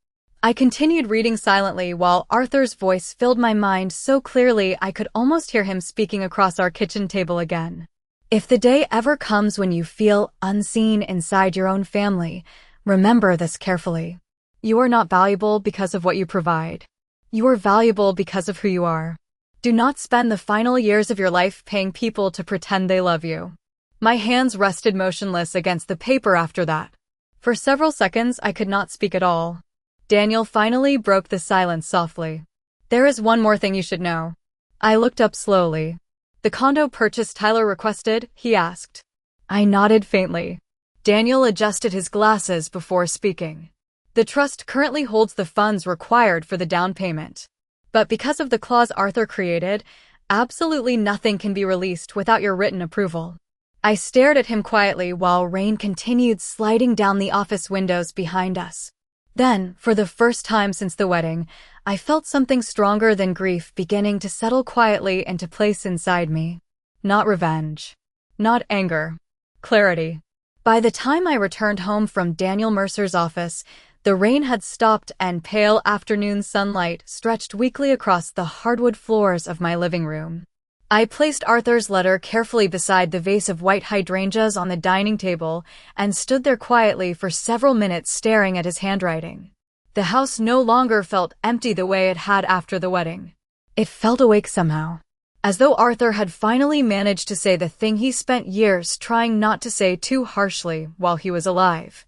I continued reading silently while Arthur's voice filled my mind so clearly I could almost hear him speaking across our kitchen table again. If the day ever comes when you feel unseen inside your own family, remember this carefully. You are not valuable because of what you provide. You are valuable because of who you are. Do not spend the final years of your life paying people to pretend they love you. My hands rested motionless against the paper after that. For several seconds, I could not speak at all. Daniel finally broke the silence softly. There is one more thing you should know. I looked up slowly. The condo purchase Tyler requested, he asked. I nodded faintly. Daniel adjusted his glasses before speaking. The trust currently holds the funds required for the down payment. But because of the clause Arthur created, absolutely nothing can be released without your written approval. I stared at him quietly while rain continued sliding down the office windows behind us. Then, for the first time since the wedding, I felt something stronger than grief beginning to settle quietly into place inside me. Not revenge. Not anger. Clarity. By the time I returned home from Daniel Mercer's office, the rain had stopped and pale afternoon sunlight stretched weakly across the hardwood floors of my living room. I placed Arthur's letter carefully beside the vase of white hydrangeas on the dining table and stood there quietly for several minutes staring at his handwriting. The house no longer felt empty the way it had after the wedding. It felt awake somehow, as though Arthur had finally managed to say the thing he spent years trying not to say too harshly while he was alive.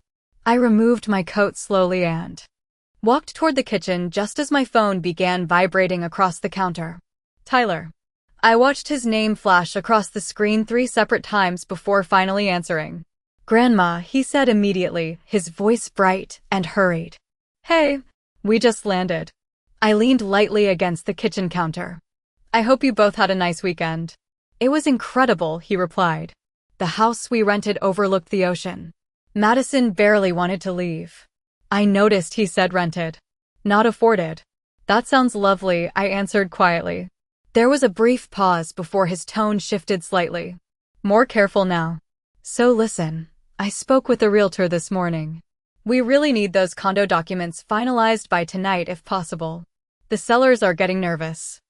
I removed my coat slowly and walked toward the kitchen just as my phone began vibrating across the counter. Tyler. I watched his name flash across the screen 3 separate times before finally answering. Grandma, he said immediately, his voice bright and hurried. Hey, we just landed. I leaned lightly against the kitchen counter. I hope you both had a nice weekend. It was incredible, he replied. The house we rented overlooked the ocean. Madison barely wanted to leave. I noticed he said rented, not afforded. That sounds lovely, I answered quietly. There was a brief pause before his tone shifted slightly. More careful now. So listen, I spoke with the realtor this morning. We really need those condo documents finalized by tonight if possible. The sellers are getting nervous.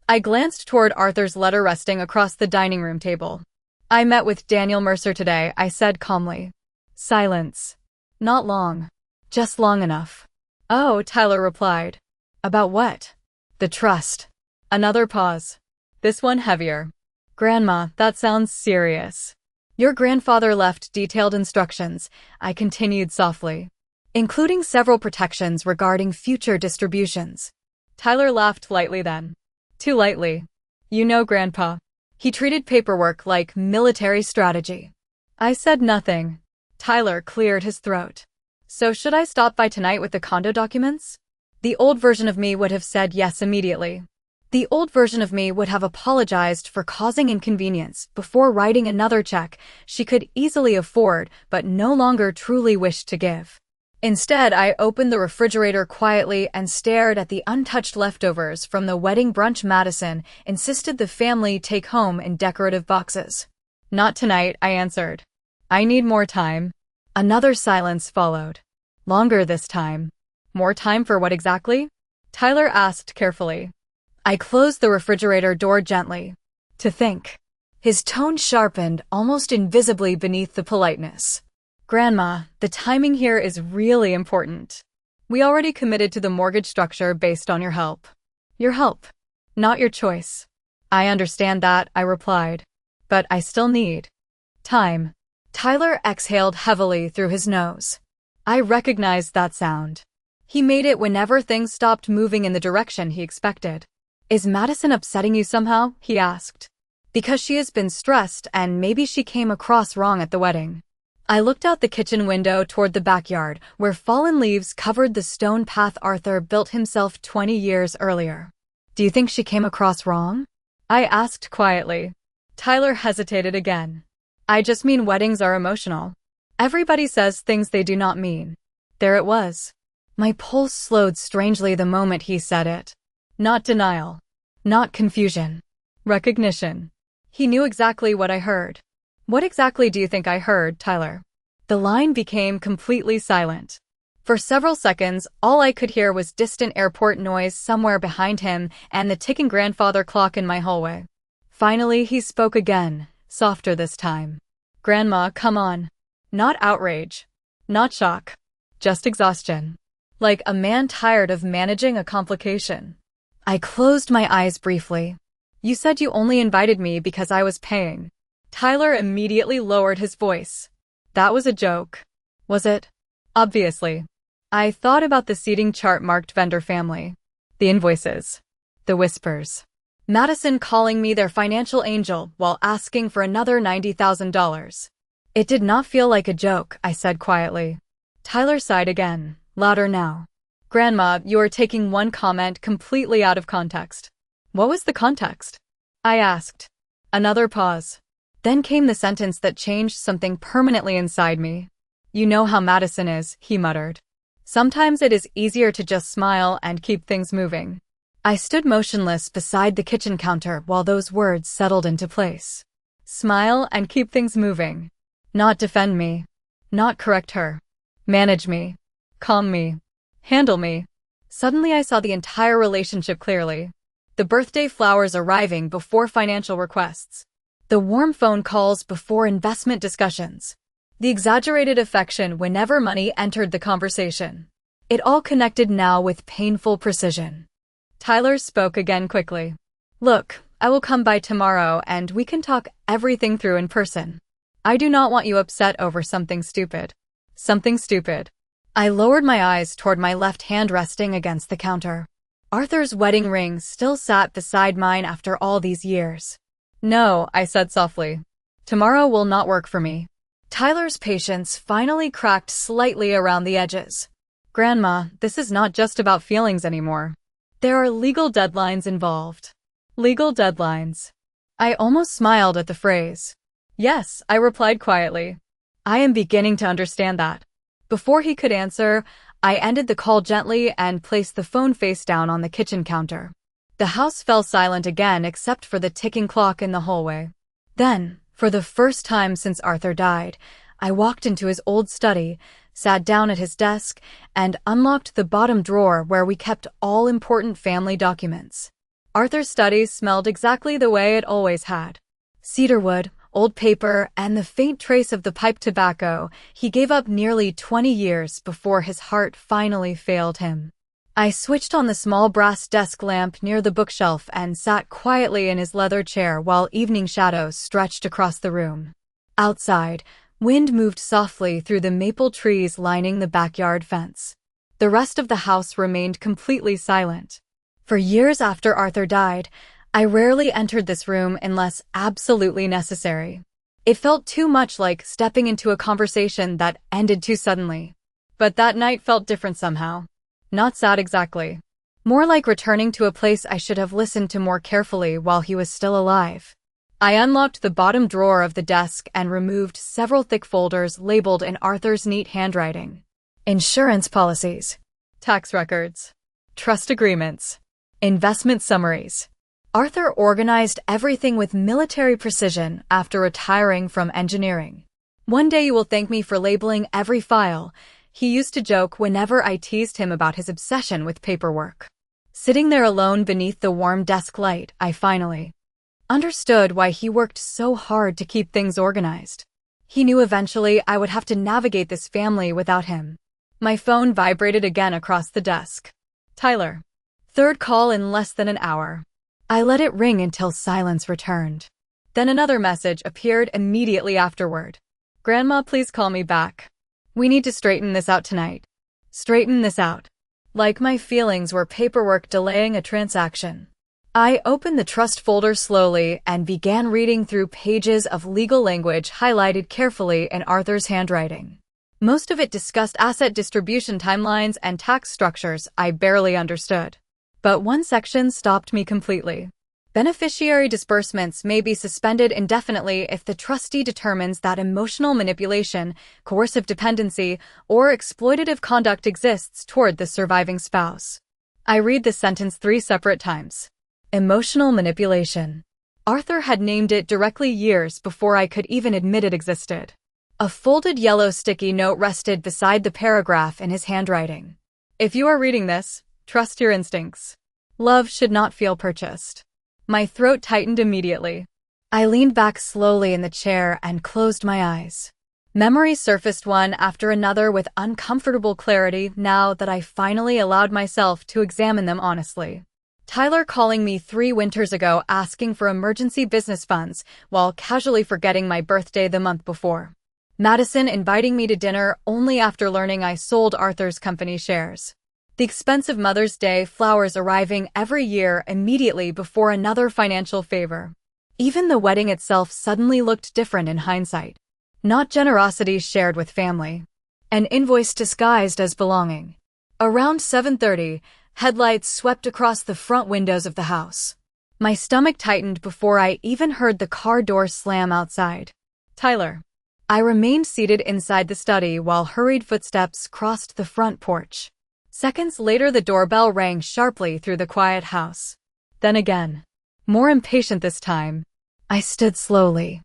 I glanced toward Arthur's letter resting across the dining room table. I met with Daniel Mercer today, I said calmly. Silence. Not long. Just long enough. Oh, Tyler replied. About what? The trust. Another pause. This one heavier. Grandma, that sounds serious. Your grandfather left detailed instructions, I continued softly, including several protections regarding future distributions. Tyler laughed lightly then. Too lightly. You know Grandpa. He treated paperwork like military strategy. I said nothing. Tyler cleared his throat. So should I stop by tonight with the condo documents? The old version of me would have said yes immediately. The old version of me would have apologized for causing inconvenience before writing another check she could easily afford but no longer truly wished to give. Instead, I opened the refrigerator quietly and stared at the untouched leftovers from the wedding brunch Madison insisted the family take home in decorative boxes. Not tonight, I answered. I need more time. Another silence followed. Longer this time. More time for what exactly? Tyler asked carefully. I closed the refrigerator door gently. To think. His tone sharpened almost invisibly beneath the politeness. Grandma, the timing here is really important. We already committed to the mortgage structure based on your help. Your help, not your choice. I understand that, I replied. But I still need time. Tyler exhaled heavily through his nose. I recognized that sound. He made it whenever things stopped moving in the direction he expected. Is Madison upsetting you somehow? He asked. Because she has been stressed and maybe she came across wrong at the wedding. I looked out the kitchen window toward the backyard where fallen leaves covered the stone path Arthur built himself 20 years earlier. Do you think she came across wrong? I asked quietly. Tyler hesitated again. I just mean weddings are emotional. Everybody says things they do not mean. There it was. My pulse slowed strangely the moment he said it. Not denial. Not confusion. Recognition. He knew exactly what I heard. What exactly do you think I heard, Tyler? The line became completely silent. For several seconds, all I could hear was distant airport noise somewhere behind him and the ticking grandfather clock in my hallway. Finally, he spoke again, softer this time. Grandma, come on. Not outrage. Not shock. Just exhaustion. Like a man tired of managing a complication. I closed my eyes briefly. You said you only invited me because I was paying. Tyler immediately lowered his voice. That was a joke. Was it? Obviously. I thought about the seating chart marked vendor family. The invoices. The whispers. Madison calling me their financial angel while asking for another $90,000. It did not feel like a joke, I said quietly. Tyler sighed again, louder now. Grandma, you are taking one comment completely out of context. What was the context? I asked. Another pause. Then came the sentence that changed something permanently inside me. You know how Madison is, he muttered. Sometimes it is easier to just smile and keep things moving. I stood motionless beside the kitchen counter while those words settled into place. Smile and keep things moving. Not defend me. Not correct her. Manage me. Calm me. Handle me. Suddenly I saw the entire relationship clearly. The birthday flowers arriving before financial requests. The warm phone calls before investment discussions. The exaggerated affection whenever money entered the conversation. It all connected now with painful precision. Tyler spoke again quickly. Look, I will come by tomorrow and we can talk everything through in person. I do not want you upset over something stupid. Something stupid. I lowered my eyes toward my left hand resting against the counter. Arthur's wedding ring still sat beside mine after all these years. No, I said softly. Tomorrow will not work for me. Tyler's patience finally cracked slightly around the edges. Grandma, this is not just about feelings anymore. There are legal deadlines involved. Legal deadlines. I almost smiled at the phrase. Yes, I replied quietly. I am beginning to understand that. Before he could answer, I ended the call gently and placed the phone face down on the kitchen counter. The house fell silent again except for the ticking clock in the hallway. Then, for the first time since Arthur died, I walked into his old study, sat down at his desk, and unlocked the bottom drawer where we kept all important family documents. Arthur's study smelled exactly the way it always had. Cedarwood, old paper, and the faint trace of the pipe tobacco he gave up nearly 20 years before his heart finally failed him. I switched on the small brass desk lamp near the bookshelf and sat quietly in his leather chair while evening shadows stretched across the room. Outside, wind moved softly through the maple trees lining the backyard fence. The rest of the house remained completely silent. For years after Arthur died, I rarely entered this room unless absolutely necessary. It felt too much like stepping into a conversation that ended too suddenly. But that night felt different somehow. Not sad exactly. More like returning to a place I should have listened to more carefully while he was still alive. I unlocked the bottom drawer of the desk and removed several thick folders labeled in Arthur's neat handwriting. Insurance policies. Tax records. Trust agreements. Investment summaries. Arthur organized everything with military precision after retiring from engineering. One day you will thank me for labeling every file, he used to joke whenever I teased him about his obsession with paperwork. Sitting there alone beneath the warm desk light, I finally understood why he worked so hard to keep things organized. He knew eventually I would have to navigate this family without him. My phone vibrated again across the desk. Tyler. Third call in less than an hour. I let it ring until silence returned. Then another message appeared immediately afterward. Grandma, please call me back. We need to straighten this out tonight. Straighten this out. Like my feelings were paperwork delaying a transaction. I opened the trust folder slowly and began reading through pages of legal language highlighted carefully in Arthur's handwriting. Most of it discussed asset distribution timelines and tax structures I barely understood. But one section stopped me completely. Beneficiary disbursements may be suspended indefinitely if the trustee determines that emotional manipulation, coercive dependency, or exploitative conduct exists toward the surviving spouse. I read this sentence 3 separate times. Emotional manipulation. Arthur had named it directly years before I could even admit it existed. A folded yellow sticky note rested beside the paragraph in his handwriting. If you are reading this, trust your instincts. Love should not feel purchased. My throat tightened immediately. I leaned back slowly in the chair and closed my eyes. Memories surfaced one after another with uncomfortable clarity now that I finally allowed myself to examine them honestly. Tyler calling me 3 winters ago asking for emergency business funds while casually forgetting my birthday the month before. Madison inviting me to dinner only after learning I sold Arthur's company shares. The expensive Mother's Day flowers arriving every year immediately before another financial favor. Even the wedding itself suddenly looked different in hindsight. Not generosity shared with family. An invoice disguised as belonging. Around 7:30, headlights swept across the front windows of the house. My stomach tightened before I even heard the car door slam outside. Tyler. I remained seated inside the study while hurried footsteps crossed the front porch. Seconds later, the doorbell rang sharply through the quiet house. Then again. More impatient this time. I stood slowly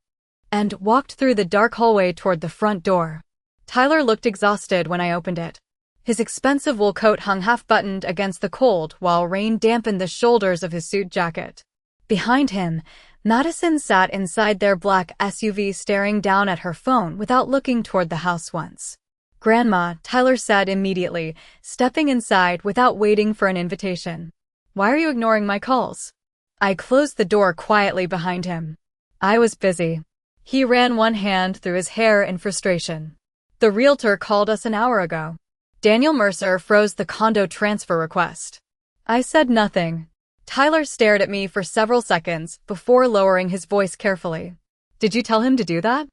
and walked through the dark hallway toward the front door. Tyler looked exhausted when I opened it. His expensive wool coat hung half-buttoned against the cold while rain dampened the shoulders of his suit jacket. Behind him, Madison sat inside their black SUV staring down at her phone without looking toward the house once. "Grandma," Tyler said immediately, stepping inside without waiting for an invitation. "Why are you ignoring my calls?" I closed the door quietly behind him. I was busy. He ran one hand through his hair in frustration. "The realtor called us an hour ago. Daniel Mercer froze the condo transfer request." I said nothing. Tyler stared at me for several seconds before lowering his voice carefully. "Did you tell him to do that?"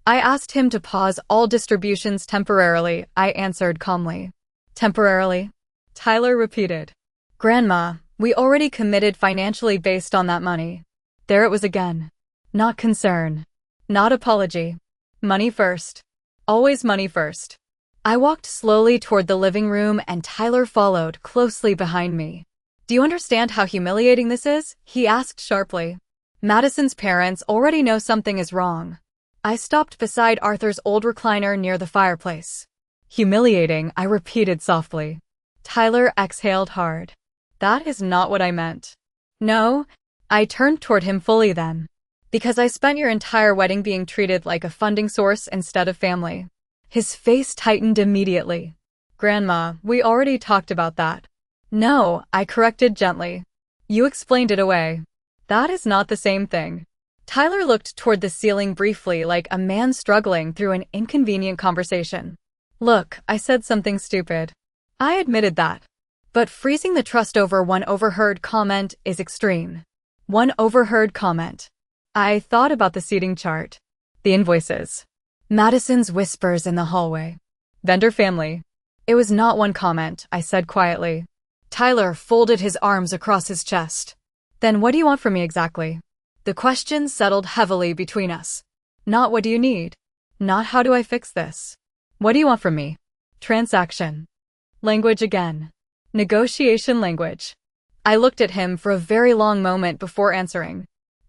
"I asked him to pause all distributions temporarily," I answered calmly. "Temporarily?" Tyler repeated. "Grandma, we already committed financially based on that money." There it was again. Not concern. Not apology. Money first. Always money first. I walked slowly toward the living room and Tyler followed closely behind me. "Do you understand how humiliating this is?" he asked sharply. "Madison's parents already know something is wrong." I stopped beside Arthur's old recliner near the fireplace. "Humiliating," I repeated softly. Tyler exhaled hard. "That is not what I meant." "No?" I turned toward him fully then. "Because I spent your entire wedding being treated like a funding source instead of family." His face tightened immediately. "Grandma, we already talked about that." "No," I corrected gently. "You explained it away." "That is not the same thing." Tyler looked toward the ceiling briefly like a man struggling through an inconvenient conversation. "Look, I said something stupid. I admitted that. But freezing the trust over one overheard comment is extreme." One overheard comment. I thought about the seating chart. The invoices. Madison's whispers in the hallway. Vendor family. "It was not one comment," I said quietly. Tyler folded his arms across his chest. "Then what do you want from me exactly?" The question settled heavily between us. Not "what do you need?" Not "how do I fix this?" What do you want from me? Transaction. Language again. Negotiation language. I looked at him for a very long moment before answering.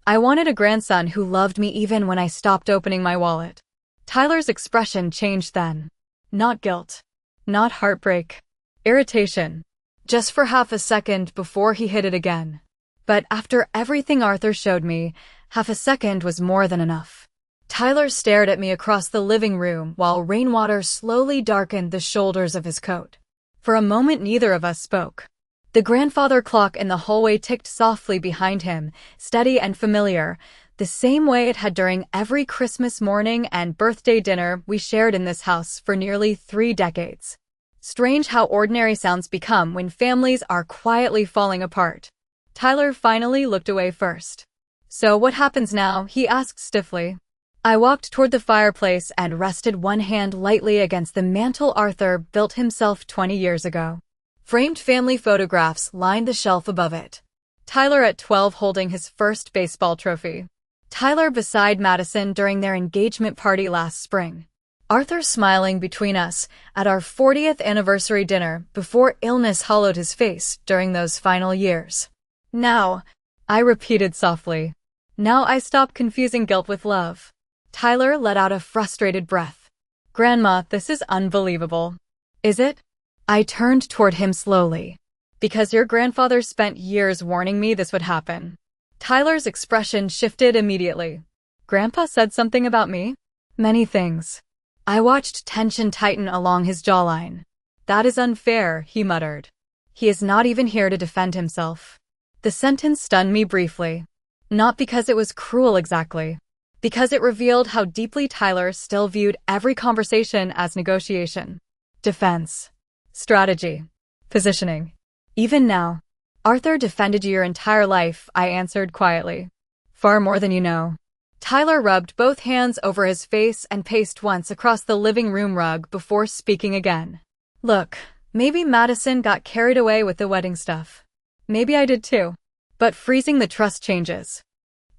I wanted a grandson who loved me even when I stopped opening my wallet. Tyler's expression changed then. Not guilt. Not heartbreak. Irritation. Just for half a second before he hit it again. But after everything Arthur showed me, half a second was more than enough. Tyler stared at me across the living room while rainwater slowly darkened the shoulders of his coat. For a moment neither of us spoke. The grandfather clock in the hallway ticked softly behind him, steady and familiar, the same way it had during every Christmas morning and birthday dinner we shared in this house for nearly 3 decades. Strange how ordinary sounds become when families are quietly falling apart. Tyler finally looked away first. "So what happens now?" he asked stiffly. I walked toward the fireplace and rested one hand lightly against the mantel Arthur built himself 20 years ago. Framed family photographs lined the shelf above it. Tyler at 12 holding his first baseball trophy. Tyler beside Madison during their engagement party last spring. Arthur smiling between us at our 40th anniversary dinner before illness hollowed his face during those final years. "Now," I repeated softly. Now I stop confusing guilt with love. Tyler let out a frustrated breath. Grandma, this is unbelievable. Is it? I turned toward him slowly. Because your grandfather spent years warning me this would happen. Tyler's expression shifted immediately. Grandpa said something about me? Many things. I watched tension tighten along his jawline. That is unfair, he muttered. He is not even here to defend himself. The sentence stunned me briefly. Not because it was cruel exactly. Because it revealed how deeply Tyler still viewed every conversation as negotiation. Defense. Strategy. Positioning. Even now. Arthur defended you your entire life, I answered quietly. Far more than you know. Tyler rubbed both hands over his face and paced once across the living room rug before speaking again. Look, maybe Madison got carried away with the wedding stuff. Maybe I did too. But freezing the trust changes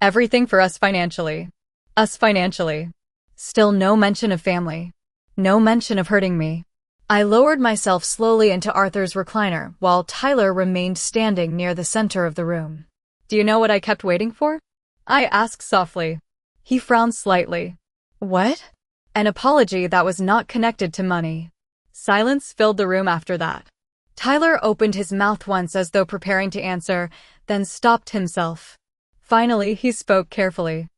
everything for us financially. Us financially. Still no mention of family. No mention of hurting me. I lowered myself slowly into Arthur's recliner while Tyler remained standing near the center of the room. Do you know what I kept waiting for? I asked softly. He frowned slightly. What? An apology that was not connected to money. Silence filled the room after that. Tyler opened his mouth once as though preparing to answer, then stopped himself. Finally, he spoke carefully.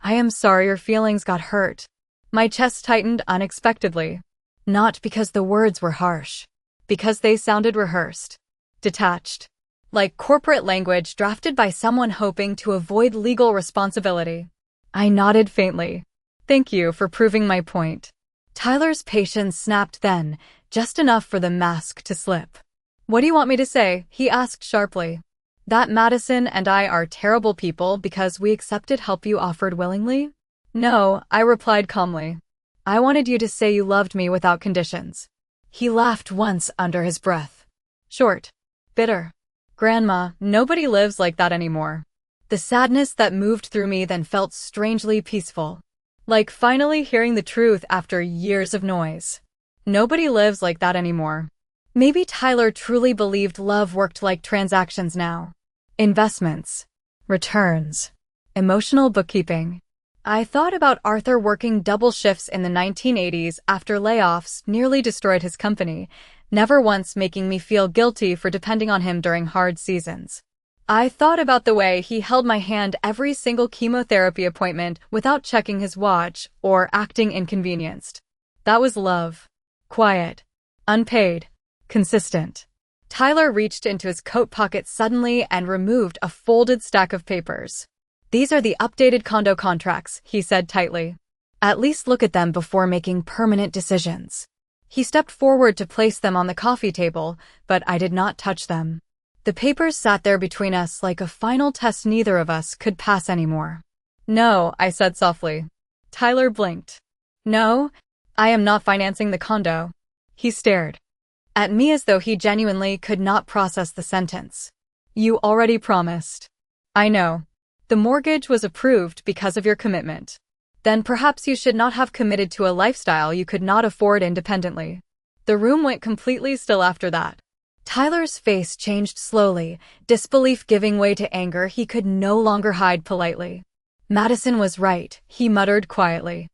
I am sorry your feelings got hurt. My chest tightened unexpectedly. Not because the words were harsh. Because they sounded rehearsed. Detached. Like corporate language drafted by someone hoping to avoid legal responsibility. I nodded faintly. Thank you for proving my point. Tyler's patience snapped then, just enough for the mask to slip. What do you want me to say? He asked sharply. That Madison and I are terrible people because we accepted help you offered willingly? No, I replied calmly. I wanted you to say you loved me without conditions. He laughed once under his breath. Short. Bitter. Grandma, nobody lives like that anymore. The sadness that moved through me then felt strangely peaceful. Like finally hearing the truth after years of noise. Nobody lives like that anymore. Maybe Tyler truly believed love worked like transactions now. Investments. Returns. Emotional bookkeeping. I thought about Arthur working double shifts in the 1980s after layoffs nearly destroyed his company, never once making me feel guilty for depending on him during hard seasons. I thought about the way he held my hand every single chemotherapy appointment without checking his watch or acting inconvenienced. That was love. Quiet. Unpaid. Consistent. Tyler reached into his coat pocket suddenly and removed a folded stack of papers. These are the updated condo contracts, he said tightly. At least look at them before making permanent decisions. He stepped forward to place them on the coffee table, but I did not touch them. The papers sat there between us like a final test neither of us could pass anymore. No, I said softly. Tyler blinked. No, I am not financing the condo. He stared at me as though he genuinely could not process the sentence. You already promised. I know. The mortgage was approved because of your commitment. Then perhaps you should not have committed to a lifestyle you could not afford independently. The room went completely still after that. Tyler's face changed slowly, disbelief giving way to anger he could no longer hide politely. Madison was right, he muttered quietly.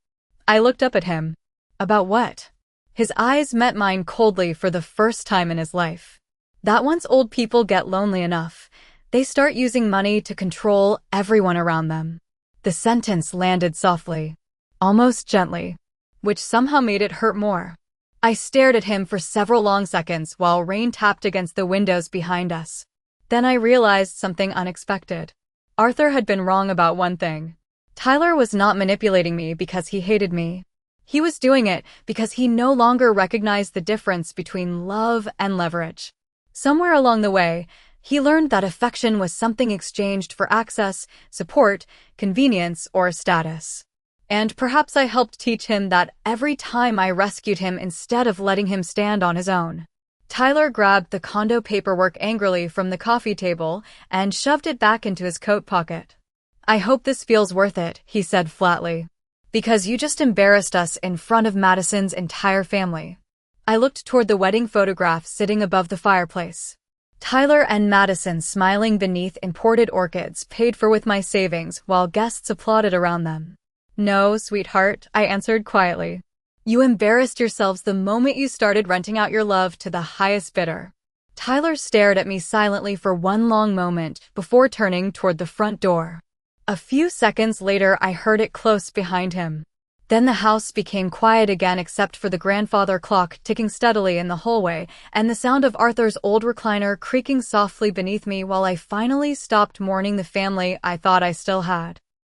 I looked up at him. About what? His eyes met mine coldly for the first time in his life. That once old people get lonely enough, they start using money to control everyone around them. The sentence landed softly, almost gently, which somehow made it hurt more. I stared at him for several long seconds while rain tapped against the windows behind us. Then I realized something unexpected. Arthur had been wrong about one thing. Tyler was not manipulating me because he hated me. He was doing it because he no longer recognized the difference between love and leverage. Somewhere along the way, he learned that affection was something exchanged for access, support, convenience, or status. And perhaps I helped teach him that every time I rescued him instead of letting him stand on his own. Tyler grabbed the condo paperwork angrily from the coffee table and shoved it back into his coat pocket. I hope this feels worth it, he said flatly. Because you just embarrassed us in front of Madison's entire family. I looked toward the wedding photograph sitting above the fireplace. Tyler and Madison smiling beneath imported orchids paid for with my savings while guests applauded around them. No, sweetheart, I answered quietly. You embarrassed yourselves the moment you started renting out your love to the highest bidder. Tyler stared at me silently for one long moment before turning toward the front door. A few seconds later, I heard it close behind him. Then the house became quiet again except for the grandfather clock ticking steadily in the hallway and the sound of Arthur's old recliner creaking softly beneath me while I finally stopped mourning the family I thought I still had.